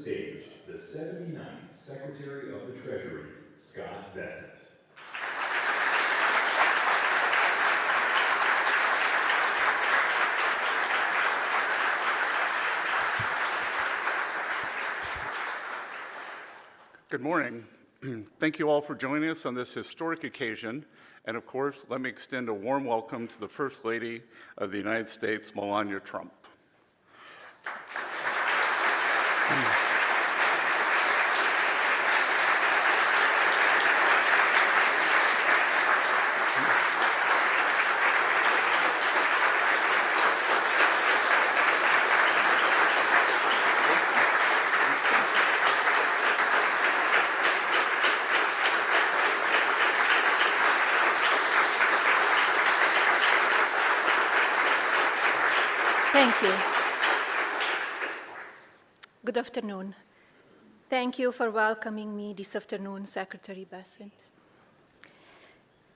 Stage, the 79th Secretary of the Treasury, Scott Bessent. Good morning. Thank you all for joining us on this historic occasion. And of course, let me extend a warm welcome to the First Lady of the United States, Melania Trump. Thank you. Good afternoon. Thank you for welcoming me this afternoon, Secretary Bessent.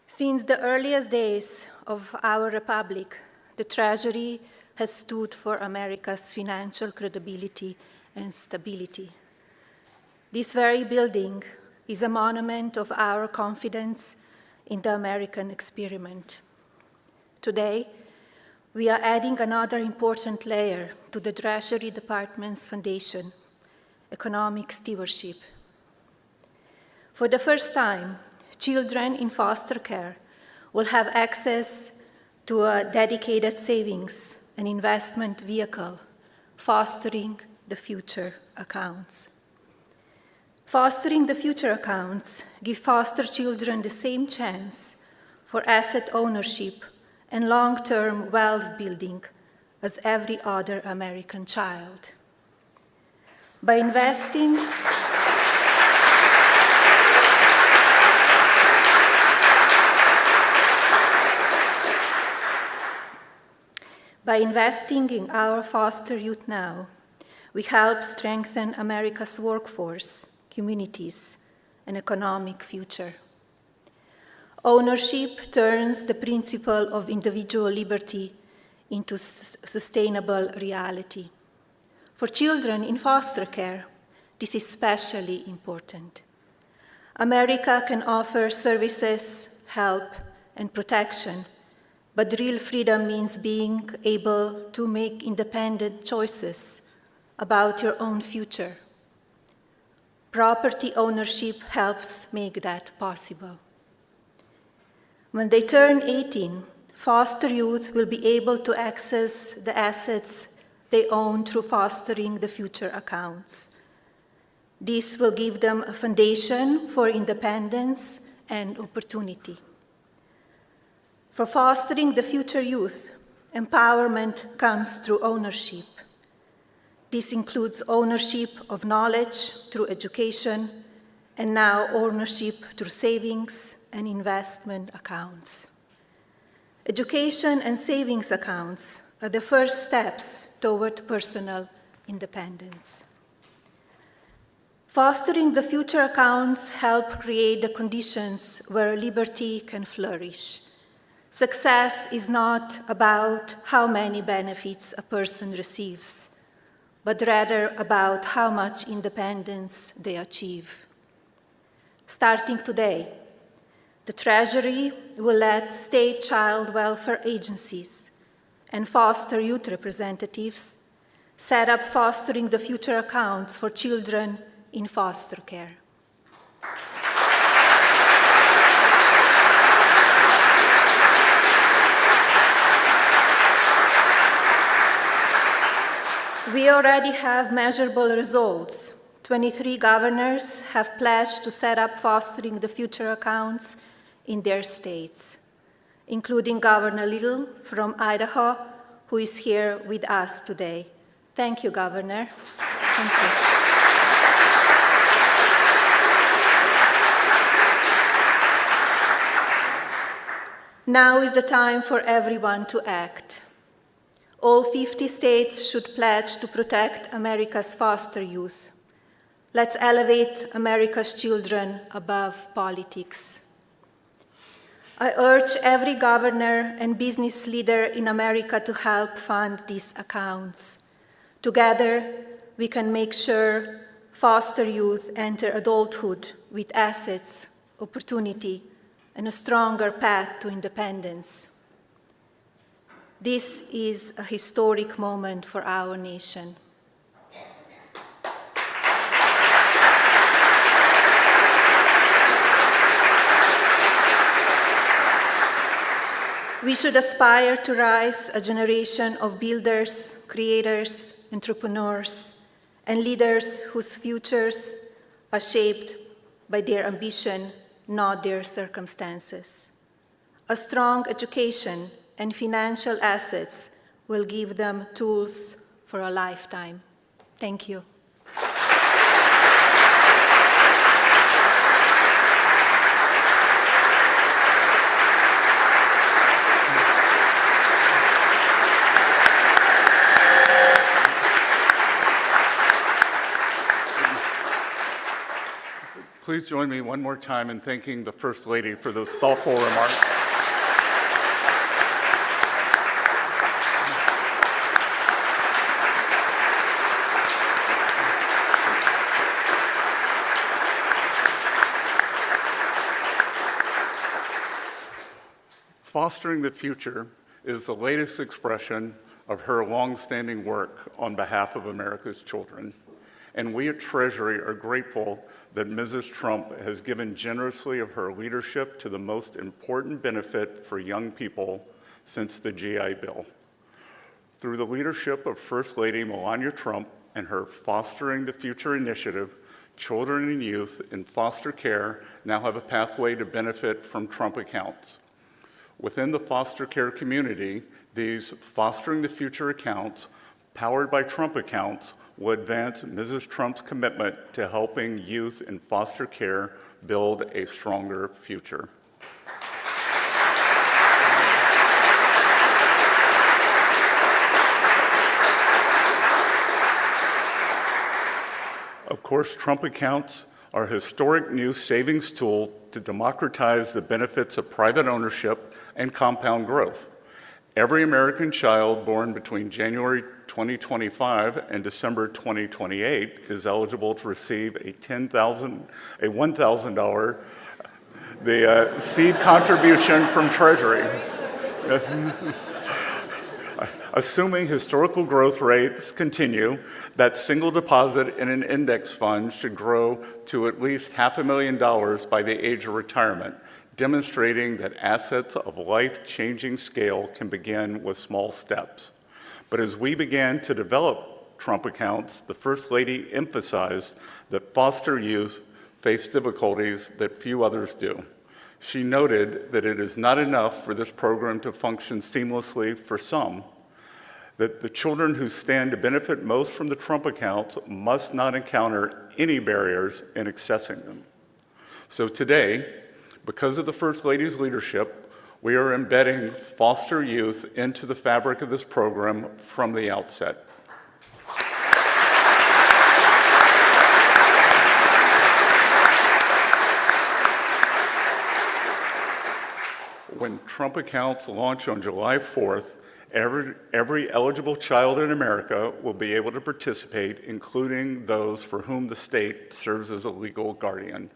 Since the earliest days of our republic, the Treasury has stood for America's financial credibility and stability. This very building is a monument of our confidence in the American experiment. Today, we are adding another important layer to the Treasury Department's foundation, economic stewardship. For the first time, children in foster care will have access to a dedicated savings and investment vehicle, Fostering the Future accounts. Fostering the Future accounts give foster children the same chance for asset ownership and long-term wealth building as every other American child. By investing in our foster youth now, we help strengthen America's workforce, communities, and economic future. Ownership turns the principle of individual liberty into sustainable reality. For children in foster care, this is especially important. America can offer services, help, and protection, but real freedom means being able to make independent choices about your own future. Property ownership helps make that possible. When they turn 18, foster youth will be able to access the assets they own through Fostering the Future accounts. This will give them a foundation for independence and opportunity. For Fostering the Future youth, empowerment comes through ownership. This includes ownership of knowledge through education, and now ownership through savings and investment accounts. Education and savings accounts are the first steps toward personal independence. Fostering the Future accounts help create the conditions where liberty can flourish. Success is not about how many benefits a person receives, but rather about how much independence they achieve. Starting today, the Treasury will let state child welfare agencies and foster youth representatives set up Fostering the Future accounts for children in foster care. We already have measurable results. 23 governors have pledged to set up Fostering the Future accounts in their states, including Governor Little from Idaho, who is here with us today. Thank you, Governor. Thank you. Now is the time for everyone to act. All 50 states should pledge to protect America's foster youth. Let's elevate America's children above politics. I urge every governor and business leader in America to help fund these accounts. Together, we can make sure foster youth enter adulthood with assets, opportunity, and a stronger path to independence. This is a historic moment for our nation. We should aspire to raise a generation of builders, creators, entrepreneurs, and leaders whose futures are shaped by their ambition, not their circumstances. A strong education and financial assets will give them tools for a lifetime. Thank you. Please join me one more time in thanking the First Lady for those thoughtful remarks. Fostering the Future is the latest expression of her longstanding work on behalf of America's children. And we at Treasury are grateful that Mrs. Trump has given generously of her leadership to the most important benefit for young people since the GI Bill. Through the leadership of First Lady Melania Trump and her Fostering the Future initiative, children and youth in foster care now have a pathway to benefit from Trump accounts. Within the foster care community, these Fostering the Future accounts, powered by Trump accounts, will advance Mrs. Trump's commitment to helping youth in foster care build a stronger future. Of course, Trump accounts are a historic new savings tool to democratize the benefits of private ownership and compound growth. Every American child born between January 2025 and December 2028 is eligible to receive a $1,000 seed contribution from Treasury. Assuming historical growth rates continue, that single deposit in an index fund should grow to at least $500,000 by the age of retirement, demonstrating that assets of life-changing scale can begin with small steps. But as we began to develop Trump accounts, the First Lady emphasized that foster youth face difficulties that few others do. She noted that it is not enough for this program to function seamlessly for some, that the children who stand to benefit most from the Trump accounts must not encounter any barriers in accessing them. So today, because of the First Lady's leadership, we are embedding foster youth into the fabric of this program from the outset. When Trump accounts launch on July 4th, every eligible child in America will be able to participate, including those for whom the state serves as a legal guardian.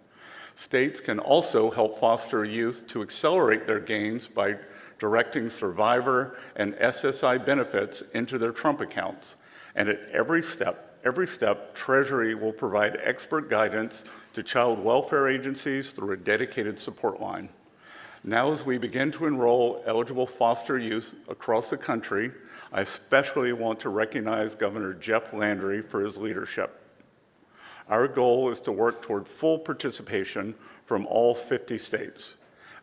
States can also help foster youth to accelerate their gains by directing survivor and SSI benefits into their Trump accounts. And at every step, Treasury will provide expert guidance to child welfare agencies through a dedicated support line. Now, as we begin to enroll eligible foster youth across the country, I especially want to recognize Governor Jeff Landry for his leadership. Our goal is to work toward full participation from all 50 states,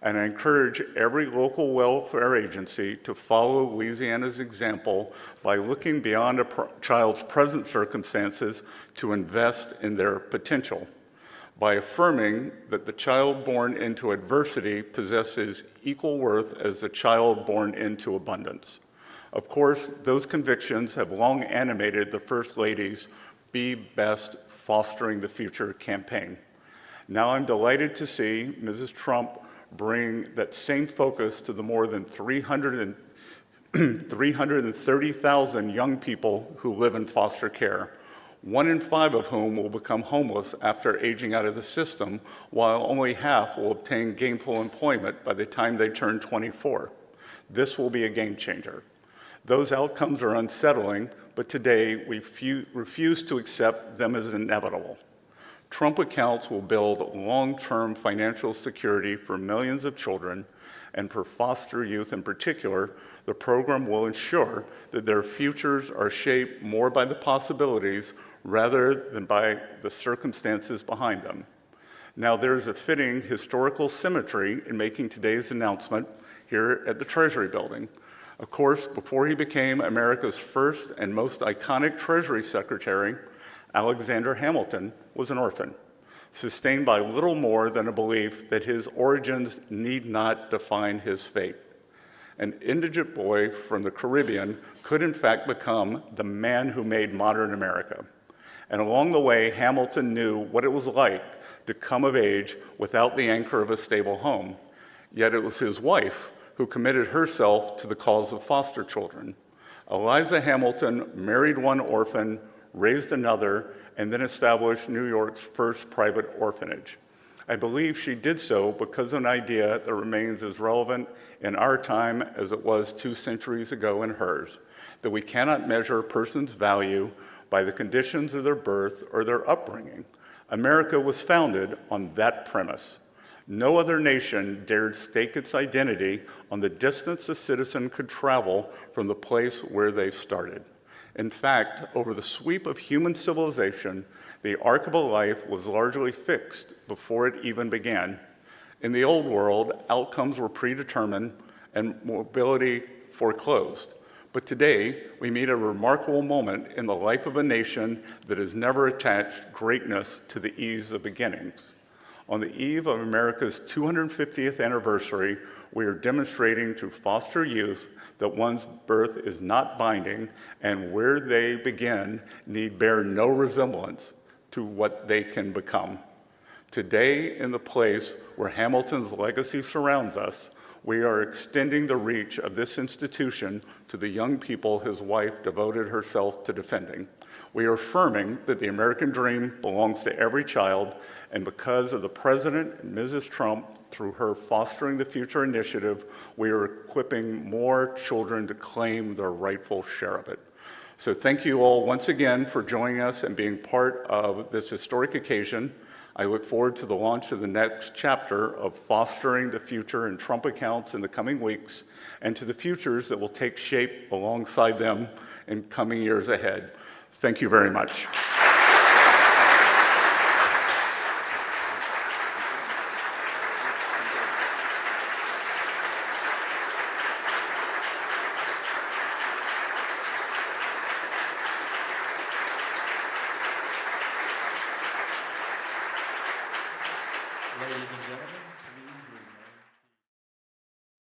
and I encourage every local welfare agency to follow Louisiana's example by looking beyond a child's present circumstances to invest in their potential, by affirming that the child born into adversity possesses equal worth as the child born into abundance. Of course, those convictions have long animated the First Lady's Be Best Fostering the Future campaign. Now I'm delighted to see Mrs. Trump bring that same focus to the more than 330,000 young people who live in foster care. 1 in 5 of whom will become homeless after aging out of the system, while only half will obtain gainful employment by the time they turn 24. This will be a game changer. Those outcomes are unsettling, but today we refuse to accept them as inevitable. Trump accounts will build long-term financial security for millions of children, and for foster youth in particular, the program will ensure that their futures are shaped more by the possibilities rather than by the circumstances behind them. Now, there's a fitting historical symmetry in making today's announcement here at the Treasury Building. Of course, before he became America's first and most iconic Treasury Secretary, Alexander Hamilton was an orphan, sustained by little more than a belief that his origins need not define his fate. An indigent boy from the Caribbean could in fact become the man who made modern America. And along the way, Hamilton knew what it was like to come of age without the anchor of a stable home. Yet it was his wife who committed herself to the cause of foster children. Eliza Hamilton married one orphan, raised another, and then established New York's first private orphanage. I believe she did so because of an idea that remains as relevant in our time as it was 2 centuries ago in hers, that we cannot measure a person's value by the conditions of their birth or their upbringing. America was founded on that premise. No other nation dared stake its identity on the distance a citizen could travel from the place where they started. In fact, over the sweep of human civilization, the arc of a life was largely fixed before it even began. In the old world, outcomes were predetermined and mobility foreclosed. But today, we meet a remarkable moment in the life of a nation that has never attached greatness to the ease of beginnings. On the eve of America's 250th anniversary, we are demonstrating to foster youth that one's birth is not binding, and where they begin need bear no resemblance to what they can become. Today, in the place where Hamilton's legacy surrounds us, we are extending the reach of this institution to the young people his wife devoted herself to defending. We are affirming that the American dream belongs to every child, and because of the President and Mrs. Trump, through her Fostering the Future initiative, we are equipping more children to claim their rightful share of it. So thank you all once again for joining us and being part of this historic occasion. I look forward to the launch of the next chapter of Fostering the Future in Trump accounts in the coming weeks, and to the futures that will take shape alongside them in coming years ahead. Thank you very much. Ladies and gentlemen,